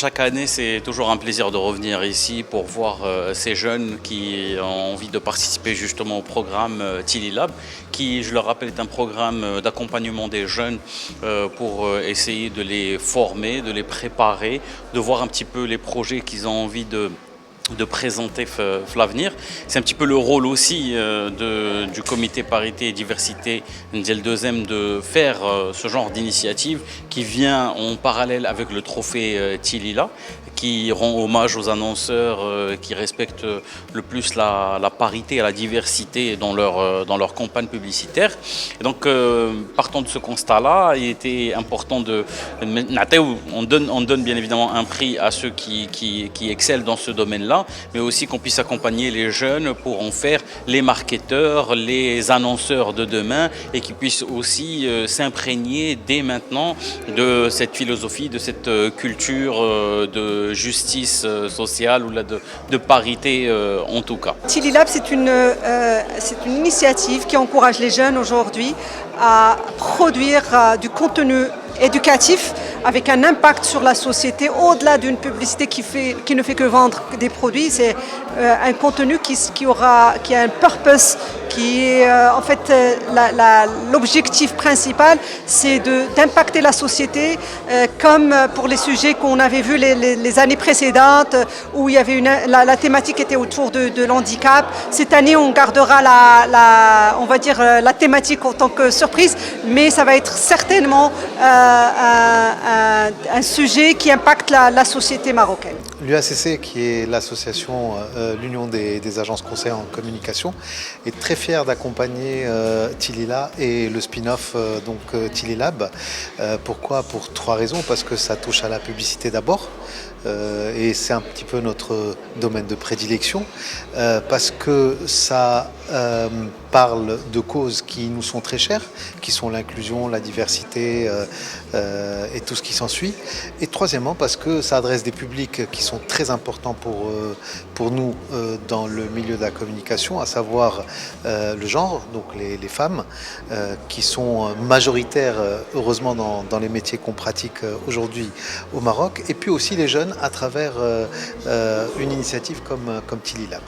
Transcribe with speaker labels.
Speaker 1: chaque année, c'est toujours un plaisir de revenir ici pour voir ces jeunes qui ont envie de participer justement au programme Tilly Lab, qui, je le rappelle, est un programme d'accompagnement des jeunes pour essayer de les former, de les préparer, de voir un petit peu les projets qu'ils ont envie de présenter l'avenir. C'est un petit peu le rôle aussi du comité parité et diversité Ndiel 2M de faire ce genre d'initiative qui vient en parallèle avec le trophée Tilila, qui rend hommage aux annonceurs qui respectent le plus la parité et la diversité dans leur campagne publicitaire. Et donc, partant de ce constat-là, il était important on donne bien évidemment un prix à ceux qui excellent dans ce domaine-là, mais aussi qu'on puisse accompagner les jeunes pour en faire les marketeurs, les annonceurs de demain, et qui puissent aussi s'imprégner dès maintenant de cette philosophie, de cette culture de justice sociale ou de parité en tout cas.
Speaker 2: Tilly Lab, c'est une initiative qui encourage les jeunes aujourd'hui à produire du contenu éducatif avec un impact sur la société au-delà d'une publicité qui ne fait que vendre des produits. C'est un contenu qui a un purpose, qui est en fait l'objectif principal, c'est d'impacter la société comme pour les sujets qu'on avait vus les années précédentes où il y avait la thématique était autour de l'handicap. Cette année, on gardera on va dire la thématique en tant que surprise, mais ça va être certainement un sujet qui impacte la société marocaine.
Speaker 3: L'UACC, qui est l'association, l'Union des agences conseils en communication, est très fière d'accompagner Tilila et le spin-off Tilly Lab. Pourquoi? Pour trois raisons. Parce que ça touche à la publicité d'abord, et c'est un petit peu notre domaine de prédilection, parce que ça parle de causes qui nous sont très chères, qui sont l'inclusion, la diversité et tout ce qui s'ensuit. Et troisièmement, parce que ça adresse des publics qui sont très importants pour nous dans le milieu de la communication, à savoir le genre, donc les femmes, qui sont majoritaires, heureusement, dans les métiers qu'on pratique aujourd'hui au Maroc, et puis aussi les jeunes à travers une initiative comme Tilly Lab.